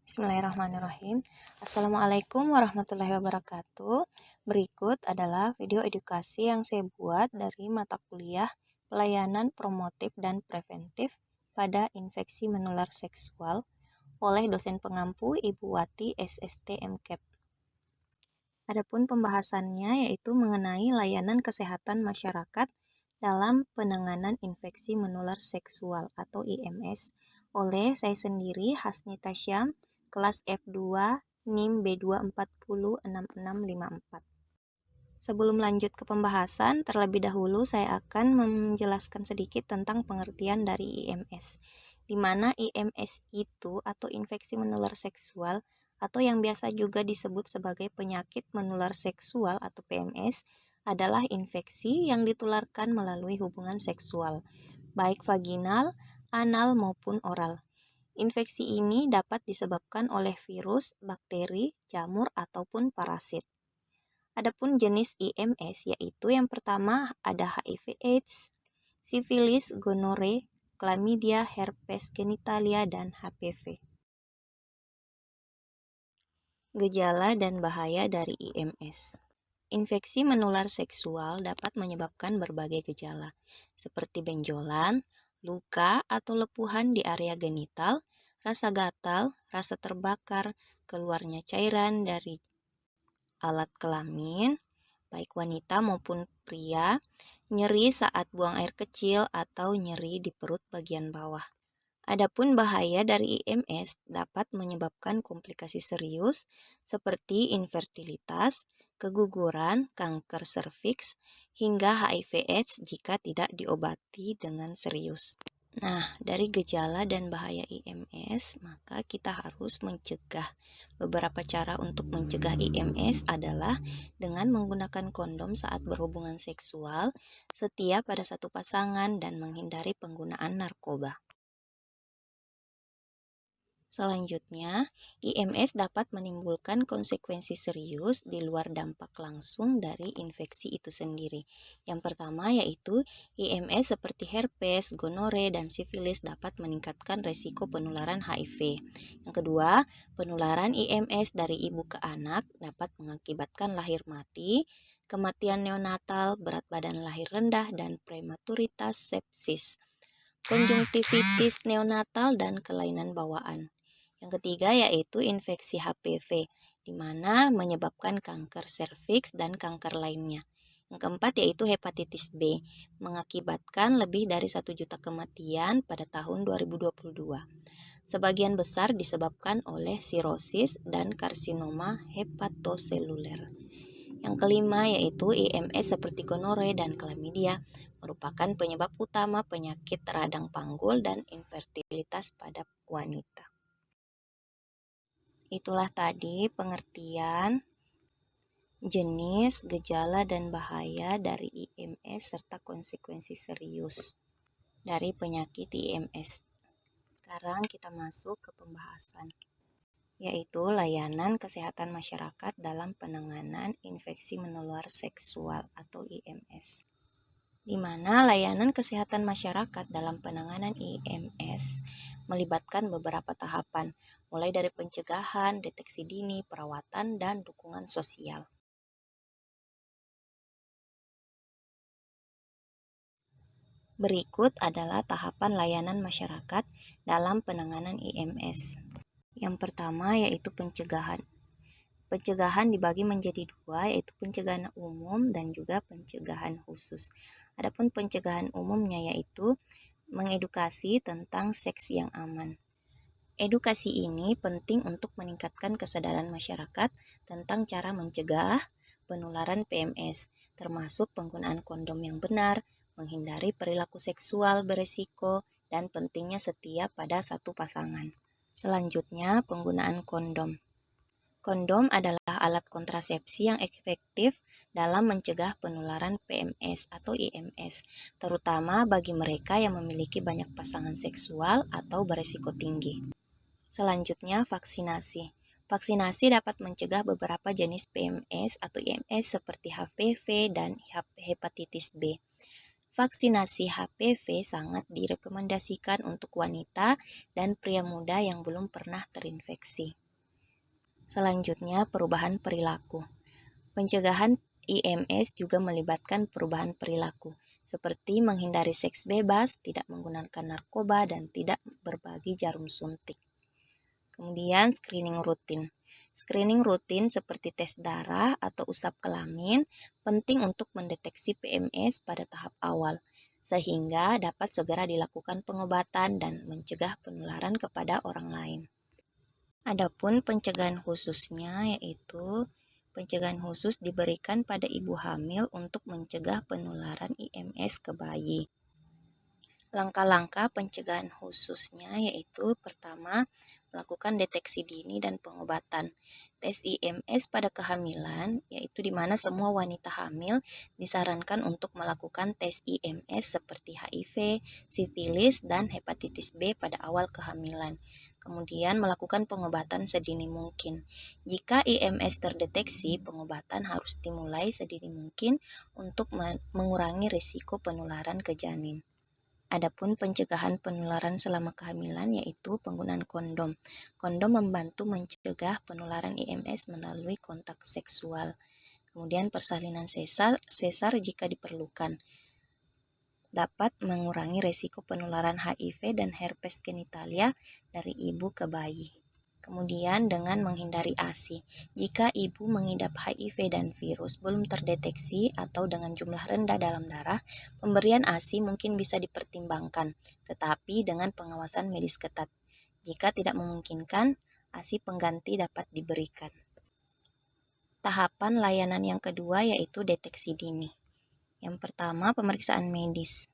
Bismillahirrahmanirrahim. Assalamualaikum warahmatullahi wabarakatuh. Berikut adalah video edukasi yang saya buat dari mata kuliah Pelayanan Promotif dan Preventif pada Infeksi Menular Seksual oleh dosen pengampu Ibu Wati SST MKEP. Adapun pembahasannya yaitu mengenai layanan kesehatan masyarakat dalam penanganan infeksi menular seksual atau IMS oleh saya sendiri Hasni Tasyam, kelas F2, NIM B2406654. Sebelum lanjut ke pembahasan, terlebih dahulu saya akan menjelaskan sedikit tentang pengertian dari IMS, di mana IMS itu atau infeksi menular seksual atau yang biasa juga disebut sebagai penyakit menular seksual atau PMS adalah infeksi yang ditularkan melalui hubungan seksual, baik vaginal, anal maupun oral. Infeksi ini dapat disebabkan oleh virus, bakteri, jamur, ataupun parasit. Adapun jenis IMS yaitu yang pertama ada HIV/AIDS, sifilis, gonore, chlamydia, herpes genitalia, dan HPV. Gejala dan bahaya dari IMS. Infeksi menular seksual dapat menyebabkan berbagai gejala, seperti benjolan, luka atau lepuhan di area genital, rasa gatal, rasa terbakar, keluarnya cairan dari alat kelamin, baik wanita maupun pria, nyeri saat buang air kecil, atau nyeri di perut bagian bawah. Adapun bahaya dari IMS dapat menyebabkan komplikasi serius seperti infertilitas, keguguran, kanker serviks, hingga HIV/AIDS jika tidak diobati dengan serius. Nah, dari gejala dan bahaya IMS, maka kita harus mencegah. Beberapa cara untuk mencegah IMS adalah dengan menggunakan kondom saat berhubungan seksual, setia pada satu pasangan, dan menghindari penggunaan narkoba. Selanjutnya, IMS dapat menimbulkan konsekuensi serius di luar dampak langsung dari infeksi itu sendiri. Yang pertama yaitu IMS seperti herpes, gonore, dan sifilis dapat meningkatkan resiko penularan HIV. Yang kedua, penularan IMS dari ibu ke anak dapat mengakibatkan lahir mati, kematian neonatal, berat badan lahir rendah, dan prematuritas sepsis, konjungtivitis neonatal, dan kelainan bawaan. Yang ketiga yaitu infeksi HPV, di mana menyebabkan kanker serviks dan kanker lainnya. Yang keempat yaitu hepatitis B, mengakibatkan lebih dari 1 juta kematian pada tahun 2022. Sebagian besar disebabkan oleh sirosis dan karsinoma hepatoseluler. Yang kelima yaitu IMS seperti gonore dan chlamydia merupakan penyebab utama penyakit radang panggul dan infertilitas pada wanita. Itulah tadi pengertian jenis, gejala, dan bahaya dari IMS serta konsekuensi serius dari penyakit IMS. Sekarang kita masuk ke pembahasan, yaitu layanan kesehatan masyarakat dalam penanganan infeksi menular seksual atau IMS. Di mana layanan kesehatan masyarakat dalam penanganan IMS melibatkan beberapa tahapan, mulai dari pencegahan, deteksi dini, perawatan, dan dukungan sosial. Berikut adalah tahapan layanan masyarakat dalam penanganan IMS. Yang pertama yaitu pencegahan. Pencegahan dibagi menjadi dua, yaitu pencegahan umum dan juga pencegahan khusus. Adapun pencegahan umumnya yaitu mengedukasi tentang seks yang aman. Edukasi ini penting untuk meningkatkan kesadaran masyarakat tentang cara mencegah penularan PMS, termasuk penggunaan kondom yang benar, menghindari perilaku seksual beresiko, dan pentingnya setia pada satu pasangan. Selanjutnya, penggunaan kondom. Kondom adalah alat kontrasepsi yang efektif dalam mencegah penularan PMS atau IMS, terutama bagi mereka yang memiliki banyak pasangan seksual atau beresiko tinggi. Selanjutnya, vaksinasi. Vaksinasi dapat mencegah beberapa jenis PMS atau IMS seperti HPV dan hepatitis B. vaksinasi HPV sangat direkomendasikan untuk wanita dan pria muda yang belum pernah terinfeksi. Selanjutnya, perubahan perilaku. Pencegahan IMS juga melibatkan perubahan perilaku, seperti menghindari seks bebas, tidak menggunakan narkoba, dan tidak berbagi jarum suntik. Kemudian, screening rutin. Screening rutin seperti tes darah atau usap kelamin penting untuk mendeteksi PMS pada tahap awal, sehingga dapat segera dilakukan pengobatan dan mencegah penularan kepada orang lain. Adapun pencegahan khususnya yaitu pencegahan khusus diberikan pada ibu hamil untuk mencegah penularan IMS ke bayi. Langkah-langkah pencegahan khususnya yaitu pertama, melakukan deteksi dini dan pengobatan. Tes IMS pada kehamilan yaitu di mana semua wanita hamil disarankan untuk melakukan tes IMS seperti HIV, sifilis, dan hepatitis B pada awal kehamilan. Kemudian melakukan pengobatan sedini mungkin. Jika IMS terdeteksi, pengobatan harus dimulai sedini mungkin untuk mengurangi risiko penularan ke janin. Adapun pencegahan penularan selama kehamilan yaitu penggunaan kondom. Kondom membantu mencegah penularan IMS melalui kontak seksual. Kemudian persalinan sesar jika diperlukan. Dapat mengurangi risiko penularan HIV dan herpes genitalia dari ibu ke bayi. Kemudian dengan menghindari ASI. Jika ibu mengidap HIV dan virus belum terdeteksi atau dengan jumlah rendah dalam darah, pemberian ASI mungkin bisa dipertimbangkan, tetapi dengan pengawasan medis ketat. Jika tidak memungkinkan, ASI pengganti dapat diberikan. Tahapan layanan yang kedua yaitu deteksi dini. Yang pertama, pemeriksaan medis.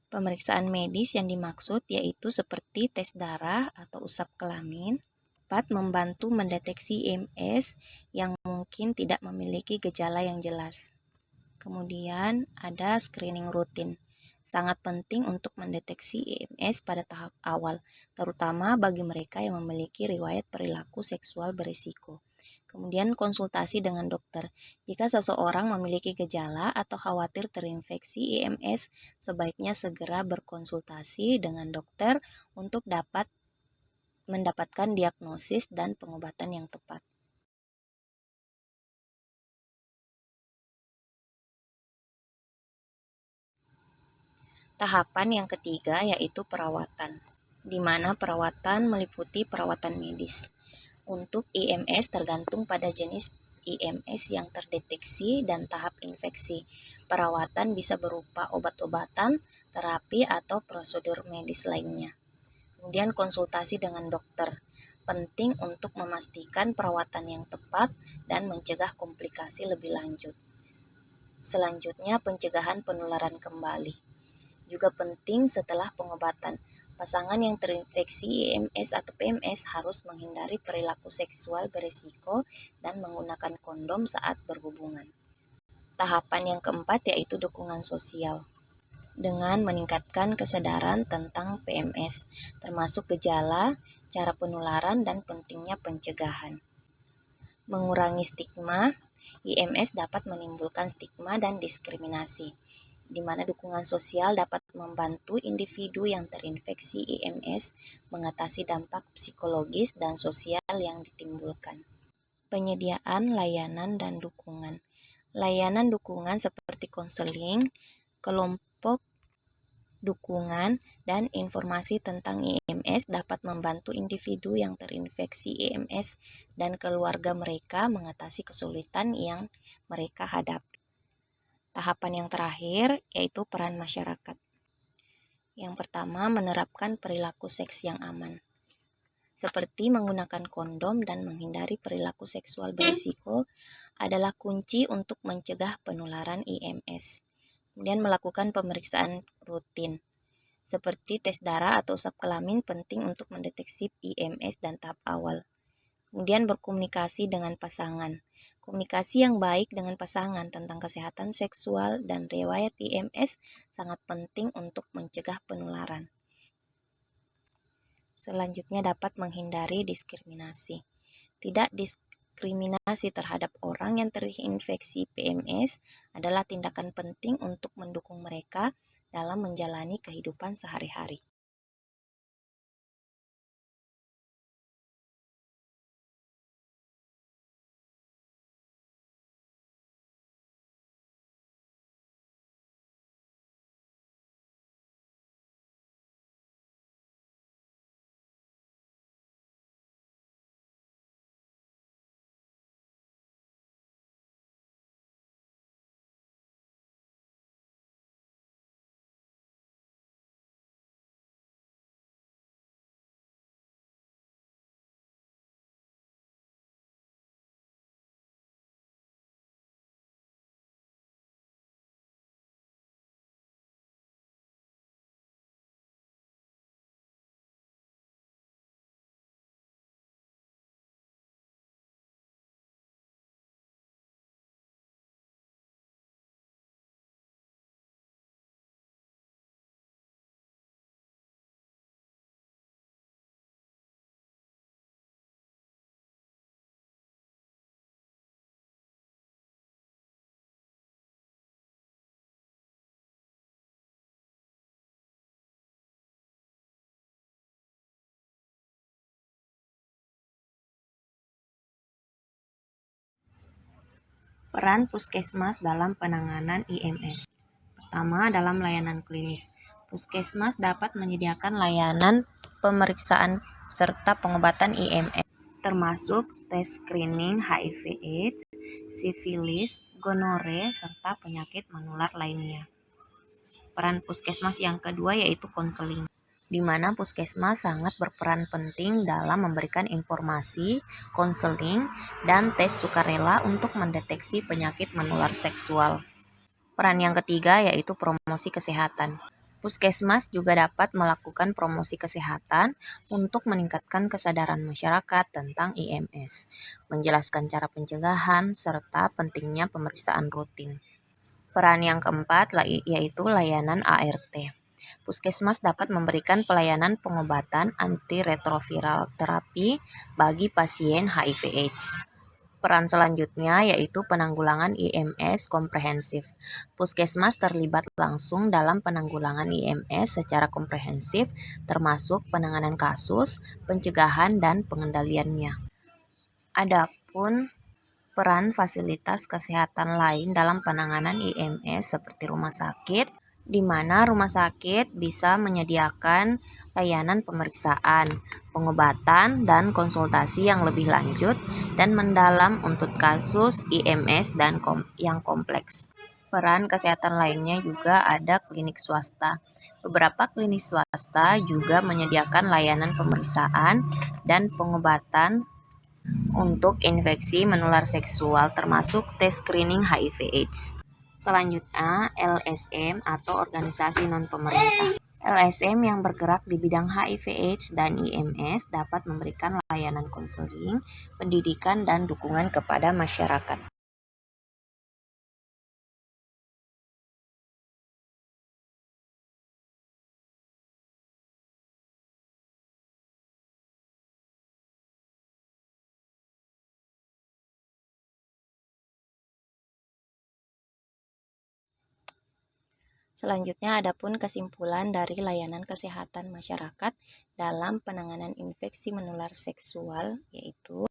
Pemeriksaan medis yang dimaksud yaitu seperti tes darah atau usap kelamin, dapat membantu mendeteksi IMS yang mungkin tidak memiliki gejala yang jelas. Kemudian ada screening rutin. Sangat penting untuk mendeteksi IMS pada tahap awal, terutama bagi mereka yang memiliki riwayat perilaku seksual berisiko. Kemudian konsultasi dengan dokter. Jika seseorang memiliki gejala atau khawatir terinfeksi IMS, sebaiknya segera berkonsultasi dengan dokter untuk dapat mendapatkan diagnosis dan pengobatan yang tepat. Tahapan yang ketiga yaitu perawatan, di mana perawatan meliputi perawatan medis. Untuk IMS tergantung pada jenis IMS yang terdeteksi dan tahap infeksi. Perawatan bisa berupa obat-obatan, terapi, atau prosedur medis lainnya. Kemudian konsultasi dengan dokter. Penting untuk memastikan perawatan yang tepat dan mencegah komplikasi lebih lanjut. Selanjutnya, pencegahan penularan kembali. Juga penting setelah pengobatan. Pasangan yang terinfeksi IMS atau PMS harus menghindari perilaku seksual berisiko dan menggunakan kondom saat berhubungan. Tahapan yang keempat yaitu dukungan sosial. Dengan meningkatkan kesadaran tentang PMS, termasuk gejala, cara penularan, dan pentingnya pencegahan. Mengurangi stigma, IMS dapat menimbulkan stigma dan diskriminasi, di mana dukungan sosial dapat membantu individu yang terinfeksi IMS mengatasi dampak psikologis dan sosial yang ditimbulkan. Penyediaan layanan dan dukungan. Layanan dukungan seperti konseling, kelompok dukungan, dan informasi tentang IMS dapat membantu individu yang terinfeksi IMS dan keluarga mereka mengatasi kesulitan yang mereka hadapi. Tahapan yang terakhir yaitu peran masyarakat. Yang pertama, menerapkan perilaku seks yang aman, seperti menggunakan kondom dan menghindari perilaku seksual berisiko adalah kunci untuk mencegah penularan IMS. Kemudian melakukan pemeriksaan rutin, seperti tes darah atau usap kelamin penting untuk mendeteksi IMS dan tahap awal. Kemudian berkomunikasi dengan pasangan. Komunikasi yang baik dengan pasangan tentang kesehatan seksual dan riwayat IMS sangat penting untuk mencegah penularan. Selanjutnya dapat menghindari diskriminasi. Tidak diskriminasi terhadap orang yang terinfeksi PMS adalah tindakan penting untuk mendukung mereka dalam menjalani kehidupan sehari-hari. Peran puskesmas dalam penanganan IMS. Pertama, dalam layanan klinis. Puskesmas dapat menyediakan layanan pemeriksaan serta pengobatan IMS, termasuk tes screening HIV/AIDS, sifilis, gonore, serta penyakit menular lainnya. Peran puskesmas yang kedua yaitu konseling, di mana puskesmas sangat berperan penting dalam memberikan informasi, konseling, dan tes sukarela untuk mendeteksi penyakit menular seksual. Peran yang ketiga yaitu promosi kesehatan. Puskesmas juga dapat melakukan promosi kesehatan untuk meningkatkan kesadaran masyarakat tentang IMS, menjelaskan cara pencegahan, serta pentingnya pemeriksaan rutin. Peran yang keempat yaitu layanan ART. Puskesmas dapat memberikan pelayanan pengobatan antiretroviral terapi bagi pasien HIV/AIDS. Peran selanjutnya yaitu penanggulangan IMS komprehensif. Puskesmas terlibat langsung dalam penanggulangan IMS secara komprehensif, termasuk penanganan kasus, pencegahan, dan pengendaliannya. Adapun peran fasilitas kesehatan lain dalam penanganan IMS seperti rumah sakit, di mana rumah sakit bisa menyediakan layanan pemeriksaan, pengobatan, dan konsultasi yang lebih lanjut dan mendalam untuk kasus IMS dan yang kompleks. Peran kesehatan lainnya juga ada klinik swasta. Beberapa klinik swasta juga menyediakan layanan pemeriksaan dan pengobatan untuk infeksi menular seksual termasuk tes screening HIV/AIDS. Selanjutnya, LSM atau organisasi non-pemerintah. LSM yang bergerak di bidang HIV/AIDS dan IMS dapat memberikan layanan konseling, pendidikan, dan dukungan kepada masyarakat. Selanjutnya, adapun kesimpulan dari layanan kesehatan masyarakat dalam penanganan infeksi menular seksual, yaitu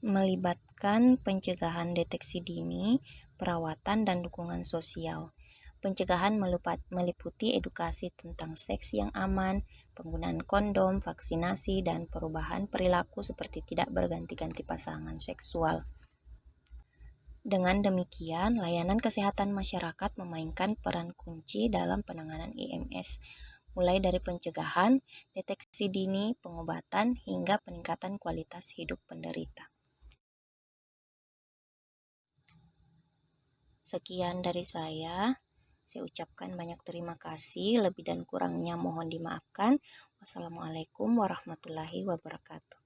melibatkan pencegahan deteksi dini, perawatan, dan dukungan sosial. Pencegahan meliputi edukasi tentang seks yang aman, penggunaan kondom, vaksinasi, dan perubahan perilaku seperti tidak berganti-ganti pasangan seksual. Dengan demikian, layanan kesehatan masyarakat memainkan peran kunci dalam penanganan IMS, mulai dari pencegahan, deteksi dini, pengobatan, hingga peningkatan kualitas hidup penderita. Sekian dari saya. Saya ucapkan banyak terima kasih, lebih dan kurangnya mohon dimaafkan. Wassalamualaikum warahmatullahi wabarakatuh.